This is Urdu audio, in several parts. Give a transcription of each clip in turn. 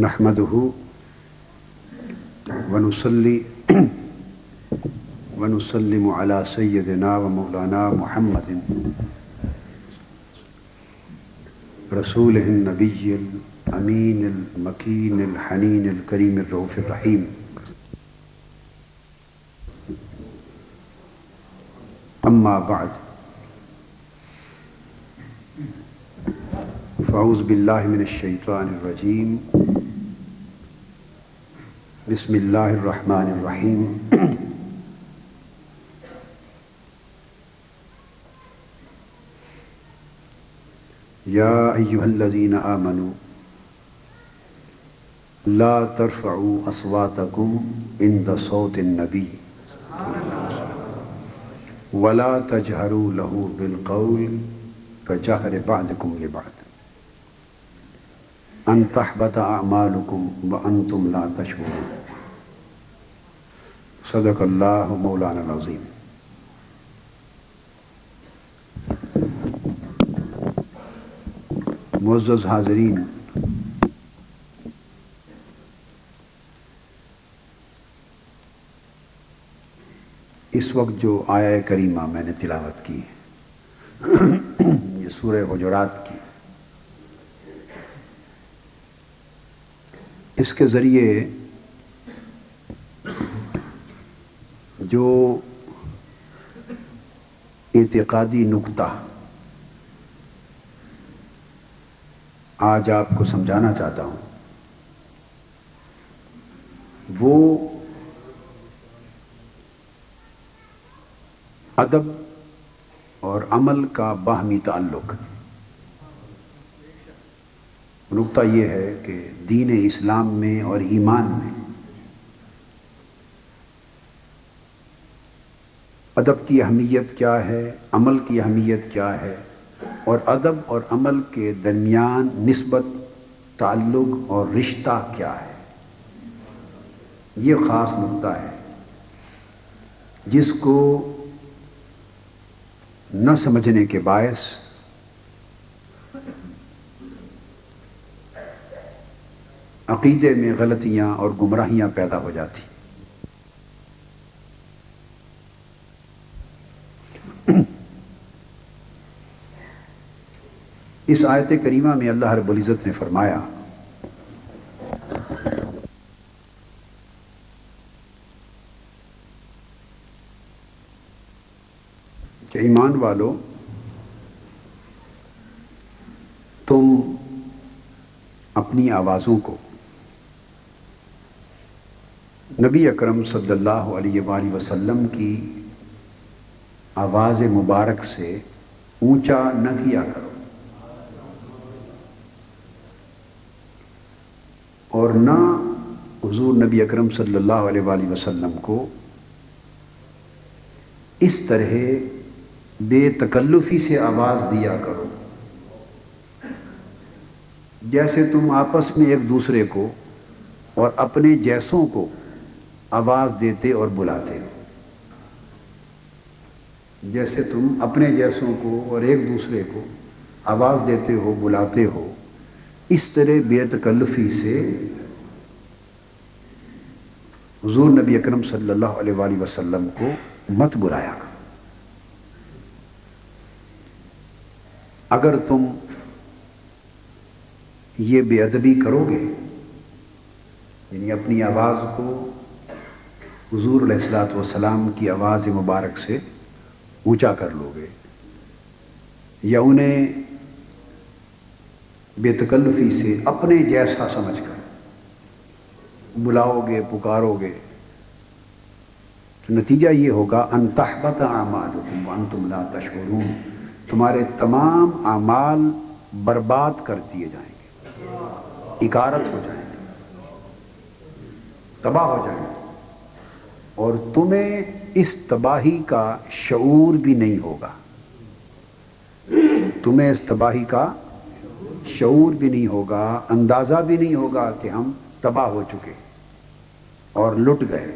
نحمده ونصلي ونسلم على سيدنا ومولانا محمد رسوله النبي الأمين المكين الحنين الكريم الرؤوف الرحيم. أما بعد، فأعوذ بالله من الشيطان الرجيم. بسم الله الرحمن الرحيم. يا أيها الذين آمنوا لا ترفعوا أصواتكم عند صوت النبي ولا تجهروا له بالقول كجهر بعضكم لبعض أن تحبط أعمالكم وأنتم لا تشعرون. صدق اللہ مولانا العظیم. معزز حاضرین، اس وقت جو آیہ کریمہ میں نے تلاوت کی یہ سورہ حجرات کی، اس کے ذریعے جو اعتقادی نکتہ آج آپ کو سمجھانا چاہتا ہوں وہ ادب اور عمل کا باہمی تعلق. نکتہ یہ ہے کہ دین اسلام میں اور ایمان میں ادب کی اہمیت کیا ہے، عمل کی اہمیت کیا ہے، اور ادب اور عمل کے درمیان نسبت، تعلق اور رشتہ کیا ہے. یہ خاص نکتہ ہے جس کو نہ سمجھنے کے باعث عقیدے میں غلطیاں اور گمراہیاں پیدا ہو جاتی. اس آیت کریمہ میں اللہ رب العزت نے فرمایا کہ ایمان والو، تم اپنی آوازوں کو نبی اکرم صلی اللہ علیہ وآلہ وسلم کی آواز مبارک سے اونچا نہ کیا کرو، اور نہ حضور نبی اکرم صلی اللہ علیہ وآلہ وسلم کو اس طرح بے تکلفی سے آواز دیا کرو جیسے تم آپس میں ایک دوسرے کو اور اپنے جیسوں کو آواز دیتے اور بلاتے ہو. جیسے تم اپنے جیسوں کو اور ایک دوسرے کو آواز دیتے ہو، بلاتے ہو، اس طرح بے تکلفی سے حضور نبی اکرم صلی اللہ علیہ وآلہ وسلم کو مت بلایا کرو. اگر تم یہ بے ادبی کرو گے، یعنی اپنی آواز کو حضور علیہ الصلوۃ والسلام کی آواز مبارک سے اونچا کر لو گے، یا انہیں بے تکلفی سے اپنے جیسا سمجھ کر بلاؤ گے، پکارو گے، تو نتیجہ یہ ہوگا ان تحبط اعمالکم وانتم لا تشعرون. تمہارے تمام اعمال برباد کر دیے جائیں گے، اکارت ہو جائیں گے، تباہ ہو جائیں گے، اور تمہیں اس تباہی کا شعور بھی نہیں ہوگا. تمہیں اس تباہی کا شعور بھی نہیں ہوگا، اندازہ بھی نہیں ہوگا کہ ہم تباہ ہو چکے اور لٹ گئے.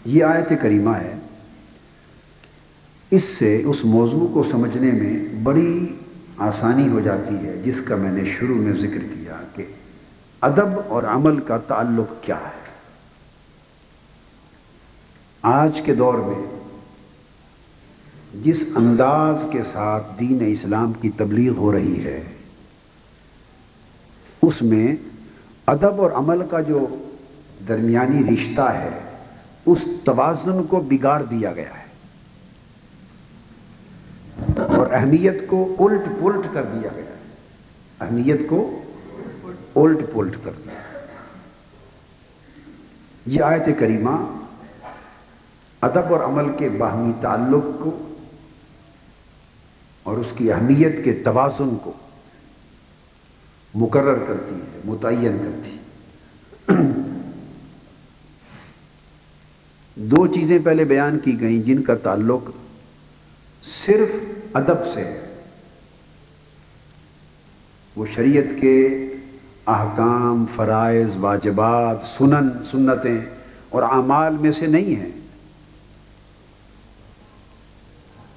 یہ آیت کریمہ ہے. اس سے اس موضوع کو سمجھنے میں بڑی آسانی ہو جاتی ہے، جس کا میں نے شروع میں ذکر کیا کہ ادب اور عمل کا تعلق کیا ہے۔ آج کے دور میں جس انداز کے ساتھ دین اسلام کی تبلیغ ہو رہی ہے، اس میں ادب اور عمل کا جو درمیانی رشتہ ہے، اس توازن کو بگاڑ دیا گیا ہے اور اہمیت کو الٹ پلٹ کر دیا گیا ہے۔ اہمیت کو الٹ پلٹ کر دیا۔ یہ آیت کریمہ ادب اور عمل کے باہمی تعلق کو اور اس کی اہمیت کے توازن کو مقرر کرتی ہے، متعین کرتی ہے۔ دو چیزیں پہلے بیان کی گئیں جن کا تعلق صرف ادب سے ہے، وہ شریعت کے احکام، فرائض، واجبات، سنن، سنتیں اور اعمال میں سے نہیں ہیں،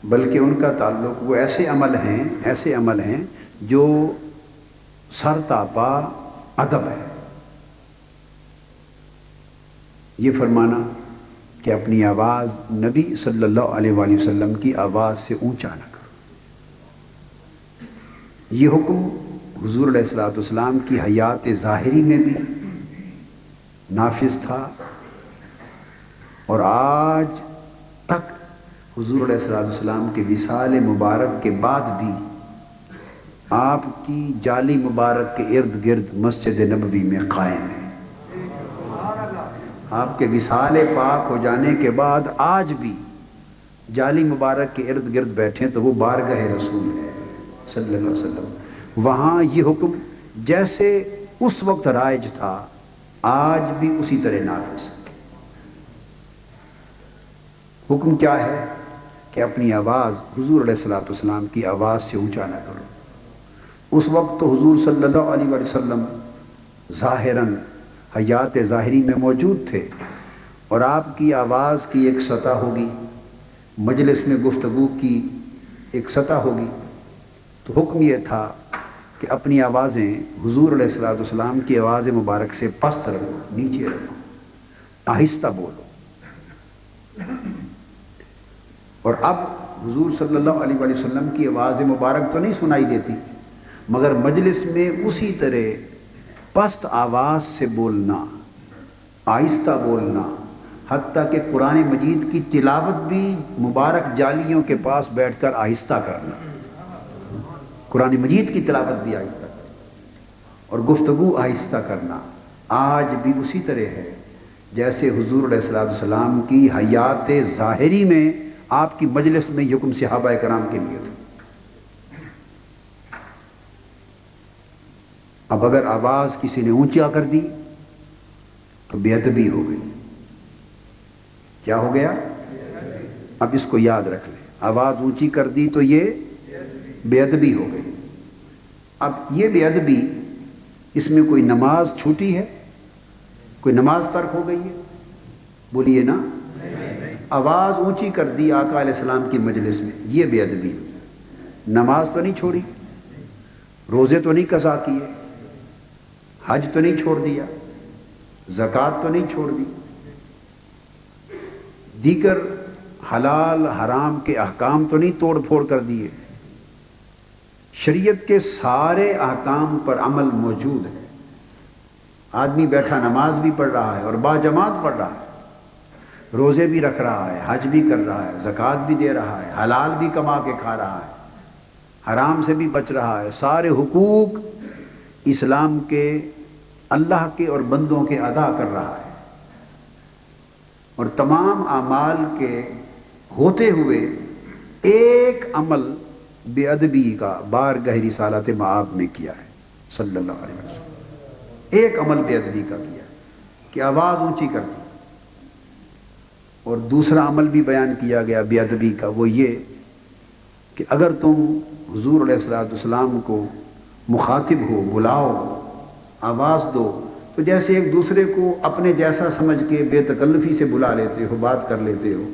بلکہ ان کا تعلق وہ ایسے عمل ہیں جو سرتاپا ادب ہے۔ یہ فرمانا کہ اپنی آواز نبی صلی اللہ علیہ وآلہ وسلم کی آواز سے اونچا نہ کرو، یہ حکم حضور علیہ الصلوۃ والسلام کی حیات ظاہری میں بھی نافذ تھا، اور آج تک حضور علیہ الصلوۃ والسلام کے وصال مبارک کے بعد بھی آپ کی جالی مبارک کے ارد گرد مسجد نبوی میں قائم ہے۔ آپ کے وصال پاک ہو جانے کے بعد آج بھی جالی مبارک کے ارد گرد بیٹھیں تو وہ بارگاہ رسول ہے صلی اللہ علیہ وسلم۔ وہاں یہ حکم جیسے اس وقت رائج تھا، آج بھی اسی طرح نافذ ہے۔ حکم کیا ہے کہ اپنی آواز حضور علیہ الصلوۃ والسلام کی آواز سے اونچا نہ کرو۔ اس وقت تو حضور صلی اللہ علیہ وسلم ظاہراً حیات ظاہری میں موجود تھے، اور آپ کی آواز کی ایک سطح ہوگی، مجلس میں گفتگو کی ایک سطح ہوگی، تو حکم یہ تھا کہ اپنی آوازیں حضور علیہ الصلوۃ والسلام کی آواز مبارک سے پست رکھو، نیچے رکھو، آہستہ بولو۔ اور اب حضور صلی اللہ علیہ وآلہ وسلم کی آواز مبارک تو نہیں سنائی دیتی، مگر مجلس میں اسی طرح پست آواز سے بولنا، آہستہ بولنا، حتیٰ کہ قرآن مجید کی تلاوت بھی مبارک جالیوں کے پاس بیٹھ کر آہستہ کرنا، قرآن مجید کی تلاوت بھی آہستہ کرنا اور گفتگو آہستہ کرنا، آج بھی اسی طرح ہے جیسے حضور علیہ الصلوۃ والسلام کی حیات ظاہری میں آپ کی مجلس میں حکم صحابہ کرام کے لیے تھا۔ اب اگر آواز کسی نے اونچا کر دی تو بے ادبی ہو گئی۔ کیا ہو گیا؟ اب اس کو یاد رکھ لیں، آواز اونچی کر دی تو یہ بے ادبی ہو گئی۔ اب یہ بے ادبی، اس میں کوئی نماز چھوٹی ہے؟ کوئی نماز ترک ہو گئی ہے؟ بولیے نا۔ آواز اونچی کر دی آقا علیہ السلام کی مجلس میں، یہ بے ادبی۔ نماز تو نہیں چھوڑی، روزے تو نہیں قضا کیے، حج تو نہیں چھوڑ دیا، زکوٰۃ تو نہیں چھوڑ دی، دیگر حلال حرام کے احکام تو نہیں توڑ پھوڑ کر دیے، شریعت کے سارے احکام پر عمل موجود ہے۔ آدمی بیٹھا نماز بھی پڑھ رہا ہے اور باجماعت پڑھ رہا ہے، روزے بھی رکھ رہا ہے، حج بھی کر رہا ہے، زکوٰۃ بھی دے رہا ہے، حلال بھی کما کے کھا رہا ہے، حرام سے بھی بچ رہا ہے، سارے حقوق اسلام کے، اللہ کے اور بندوں کے ادا کر رہا ہے، اور تمام اعمال کے ہوتے ہوئے ایک عمل بے ادبی کا بارگاہ رسالت مآب میں کیا ہے صلی اللہ علیہ وسلم۔ ایک عمل بے ادبی کا کیا کہ آواز اونچی کر دی، اور دوسرا عمل بھی بیان کیا گیا بے ادبی کا، وہ یہ کہ اگر تم حضور علیہ الصلوۃ والسلام کو مخاطب ہو، بلاؤ، آواز دو، تو جیسے ایک دوسرے کو اپنے جیسا سمجھ کے بے تکلفی سے بلا لیتے ہو، بات کر لیتے ہو،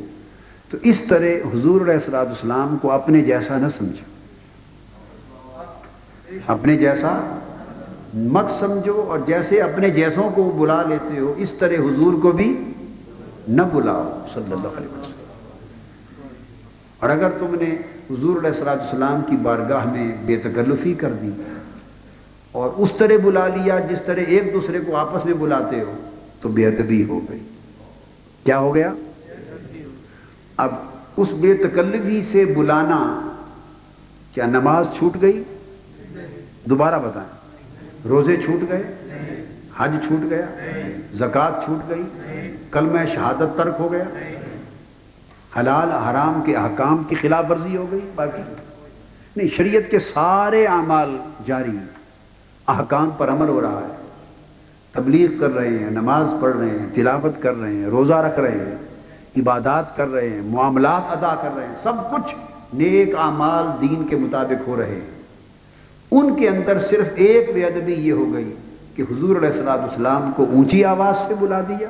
تو اس طرح حضور علیہ الصلوۃ والسلام کو اپنے جیسا نہ سمجھو۔ اپنے جیسا مت سمجھو، اور جیسے اپنے جیسوں کو بلا لیتے ہو اس طرح حضور کو بھی نہ بلاؤ صلی اللہ علیہ وسلم۔ اور اگر تم نے حضور علیہ السلام کی بارگاہ میں بے تکلفی کر دی اور اس طرح بلا لیا جس طرح ایک دوسرے کو آپس میں بلاتے ہو تو بے ادبی ہو گئی۔ کیا ہو گیا؟ اب اس بے تکلفی سے بلانا، کیا نماز چھوٹ گئی؟ دوبارہ بتائیں، روزے چھوٹ گئے؟ حج چھوٹ گیا؟ زکوٰۃ چھوٹ گئی؟ کلمہ شہادت ترک ہو گیا؟ حلال حرام کے احکام کی خلاف ورزی ہو گئی؟ باقی نہیں، شریعت کے سارے اعمال جاری ہیں، احکام پر عمل ہو رہا ہے، تبلیغ کر رہے ہیں، نماز پڑھ رہے ہیں، تلاوت کر رہے ہیں، روزہ رکھ رہے ہیں، عبادات کر رہے ہیں، معاملات ادا کر رہے ہیں، سب کچھ نیک اعمال دین کے مطابق ہو رہے ہیں۔ ان کے اندر صرف ایک بے ادبی یہ ہو گئی کہ حضور علیہ السلام کو اونچی آواز سے بلا دیا،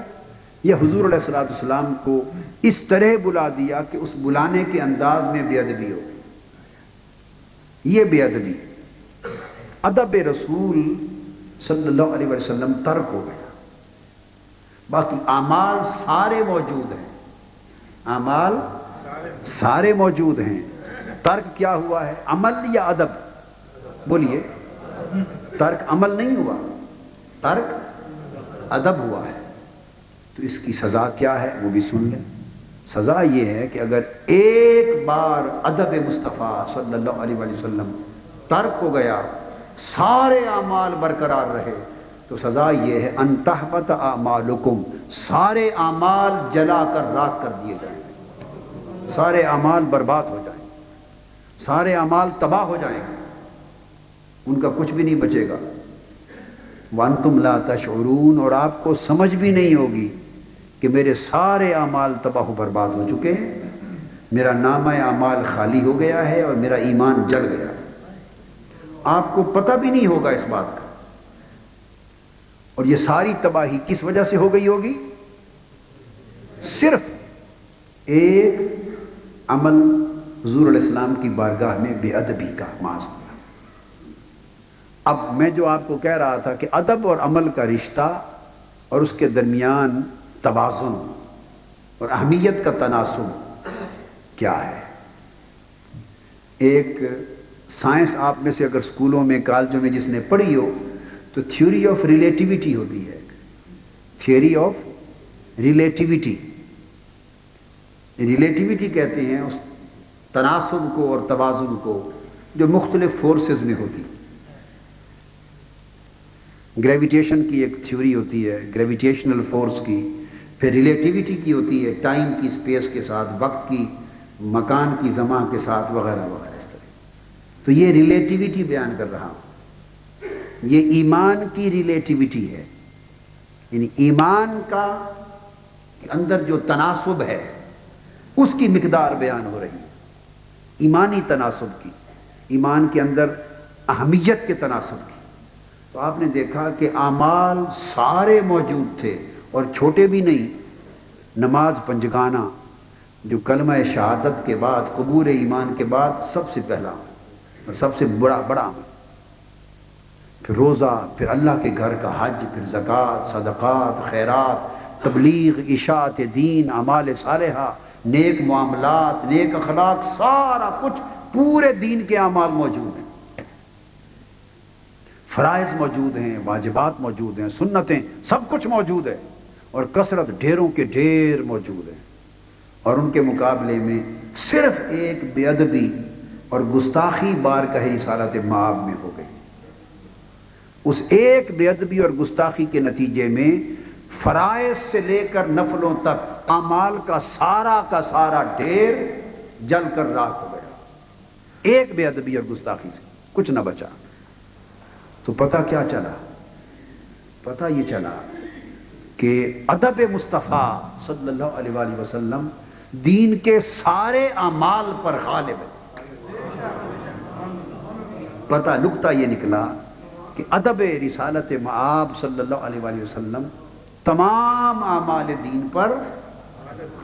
یا حضور علیہ السلام کو اس طرح بلا دیا کہ اس بلانے کے انداز میں بے ادبی ہو گئی۔ یہ بے ادبی، ادب رسول صلی اللہ علیہ وسلم ترک ہو گیا۔ باقی اعمال سارے موجود ہیں، اعمال سارے موجود ہیں، ترک کیا ہوا ہے؟ عمل یا ادب؟ بولیے، ترک عمل نہیں ہوا، ترک ادب ہوا ہے۔ تو اس کی سزا کیا ہے وہ بھی سن لیں۔ سزا یہ ہے کہ اگر ایک بار ادب مصطفیٰ صلی اللہ علیہ وسلم ترک ہو گیا، سارے اعمال برقرار رہے، تو سزا یہ ہے ان تحبط اعمالکم، سارے اعمال جلا کر راکھ کر دیے جائیں، سارے اعمال برباد ہو جائیں، سارے اعمال تباہ ہو جائیں گے، ان کا کچھ بھی نہیں بچے گا۔ وانتم لا تشعرون، اور آپ کو سمجھ بھی نہیں ہوگی کہ میرے سارے اعمال تباہ و برباد ہو چکے ہیں، میرا نامہ اعمال خالی ہو گیا ہے اور میرا ایمان جل گیا ہے۔ آپ کو پتہ بھی نہیں ہوگا اس بات کا۔ اور یہ ساری تباہی کس وجہ سے ہو گئی ہوگی؟ صرف ایک عمل، حضور علیہ السلام کی بارگاہ میں بے ادبی کا معاذ۔ اب میں جو آپ کو کہہ رہا تھا کہ ادب اور عمل کا رشتہ اور اس کے درمیان توازن اور اہمیت کا تناسب کیا ہے؟ ایک سائنس آپ میں سے اگر اسکولوں میں کالجوں میں جس نے پڑھی ہو تو تھیوری آف ریلیٹیوٹی ہوتی ہے، تھیوری آف ریلیٹیوٹی۔ ریلیٹیوٹی کہتے ہیں اس تناسب کو اور توازن کو جو مختلف فورسز میں ہوتی۔ گریویٹیشن کی ایک تھیوری ہوتی ہے، گریویٹیشنل فورس کی، پھر ریلیٹیوٹی کی ہوتی ہے، ٹائم کی اسپیس کے ساتھ، وقت کی، مکان کی زمان کے ساتھ، وغیرہ وغیرہ اس طرح۔ تو یہ ریلیٹیوٹی بیان کر رہا ہوں، یہ ایمان کی ریلیٹیوٹی ہے، یعنی ایمان کا اندر جو تناسب ہے اس کی مقدار بیان ہو رہی ہے، ایمانی تناسب کی، ایمان کے اندر اہمیت کے تناسب کی۔ تو آپ نے دیکھا کہ اعمال سارے موجود تھے اور چھوٹے بھی نہیں۔ نماز پنجگانہ جو کلمہ شہادت کے بعد، قبول ایمان کے بعد سب سے پہلا اور سب سے بڑا عمل، پھر روزہ، پھر اللہ کے گھر کا حج، پھر زکوٰۃ، صدقات، خیرات، تبلیغ، اشاعت دین، اعمال صالحہ، نیک معاملات، نیک اخلاق، سارا کچھ پورے دین کے اعمال موجود ہیں، فرائض موجود ہیں، واجبات موجود ہیں، سنتیں، سب کچھ موجود ہے، اور کثرت ڈھیروں کے ڈھیر موجود ہیں۔ اور ان کے مقابلے میں صرف ایک بے ادبی اور گستاخی بارگاہ رسالت مآب میں ہو گئی۔ اس ایک بے ادبی اور گستاخی کے نتیجے میں فرائض سے لے کر نفلوں تک اعمال کا سارا ڈھیر جل کر راکھ ہو گیا، ایک بے ادبی اور گستاخی سے کچھ نہ بچا۔ تو پتہ کیا چلا؟ پتہ یہ چلا کہ ادب مصطفیٰ صلی اللہ علیہ وآلہ وسلم دین کے سارے اعمال پر غالب ہے۔ پتہ نکتہ یہ نکلا کہ ادب رسالت مآب صلی اللہ علیہ وآلہ وسلم تمام اعمال دین پر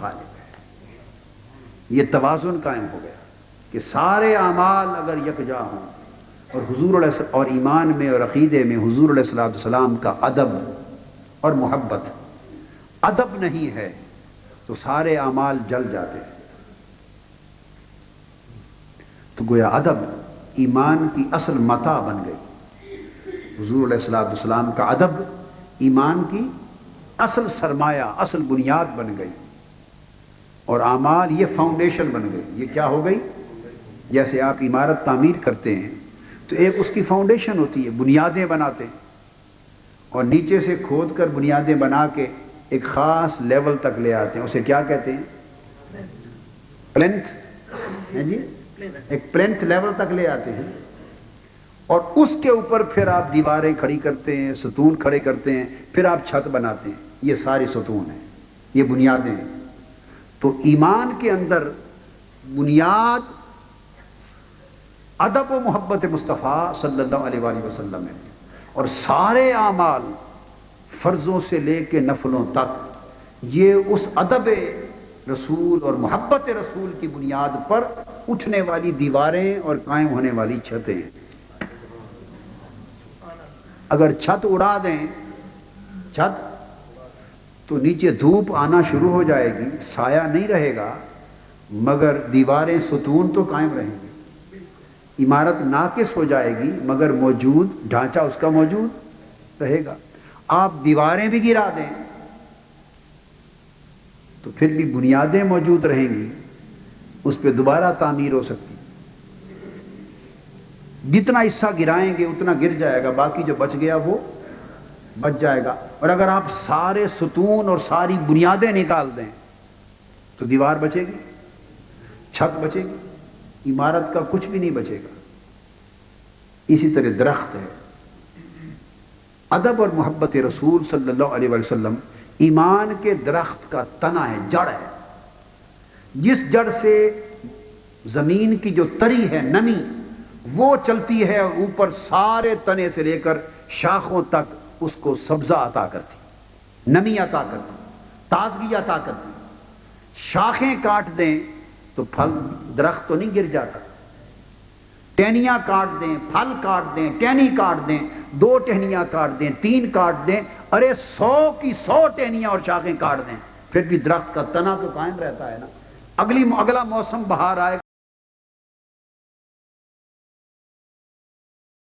غالب ہے۔ یہ توازن قائم ہو گیا کہ سارے اعمال اگر یکجا ہوں اور حضور علیہ اور ایمان میں اور عقیدے میں حضور علیہ السلام کا ادب اور محبت ادب نہیں ہے تو سارے اعمال جل جاتے ہیں۔ تو گویا ادب ایمان کی اصل متاع بن گئی۔ حضور علیہ السلام کا ادب ایمان کی اصل سرمایہ، اصل بنیاد بن گئی، اور اعمال یہ فاؤنڈیشن بن گئی۔ یہ کیا ہو گئی؟ جیسے آپ عمارت تعمیر کرتے ہیں تو ایک اس کی فاؤنڈیشن ہوتی ہے، بنیادیں بناتے ہیں، اور نیچے سے کھود کر بنیادیں بنا کے ایک خاص لیول تک لے آتے ہیں، اسے کیا کہتے ہیں؟ پلنتھ ہے جی، ایک پلنتھ لیول تک لے آتے ہیں، اور اس کے اوپر پھر آپ دیواریں کھڑی کرتے ہیں، ستون کھڑے کرتے ہیں، پھر آپ چھت بناتے ہیں۔ یہ ساری ستون ہیں، یہ بنیادیں ہیں۔ تو ایمان کے اندر بنیاد ادب و محبت مصطفیٰ صلی اللہ علیہ وآلہ وسلم ہے، اور سارے اعمال فرضوں سے لے کے نفلوں تک یہ اس ادب رسول اور محبت رسول کی بنیاد پر اٹھنے والی دیواریں اور قائم ہونے والی چھتیں ہیں۔ اگر چھت اڑا دیں چھت تو نیچے دھوپ آنا شروع ہو جائے گی، سایہ نہیں رہے گا، مگر دیواریں ستون تو قائم رہیں گے۔ عمارت ناقص ہو جائے گی مگر موجود ڈھانچہ اس کا موجود رہے گا۔ آپ دیواریں بھی گرا دیں تو پھر بھی بنیادیں موجود رہیں گی، اس پہ دوبارہ تعمیر ہو سکتی۔ جتنا حصہ گرائیں گے اتنا گر جائے گا، باقی جو بچ گیا وہ بچ جائے گا۔ اور اگر آپ سارے ستون اور ساری بنیادیں نکال دیں تو دیوار بچے گی، چھت بچے گی، عمارت کا کچھ بھی نہیں بچے گا۔ اسی طرح درخت ہے، ادب اور محبت رسول صلی اللہ علیہ وسلم ایمان کے درخت کا تنا ہے، جڑ ہے، جس جڑ سے زمین کی جو تری ہے، نمی، وہ چلتی ہے اور اوپر سارے تنے سے لے کر شاخوں تک اس کو سبزہ عطا کرتی، نمی عطا کرتی، تازگی عطا کرتی۔ شاخیں کاٹ دیں تو پھل درخت تو نہیں گر جاتا، ٹہنیاں کاٹ دیں، پھل کاٹ دیں، ٹہنی کاٹ دیں، 2 ٹہنیاں کاٹ دیں، 3 کاٹ دیں، ارے 100 کی 100 ٹہنیاں اور شاخیں کاٹ دیں، پھر بھی درخت کا تنا تو قائم رہتا ہے نا۔ اگلا موسم بہار آئے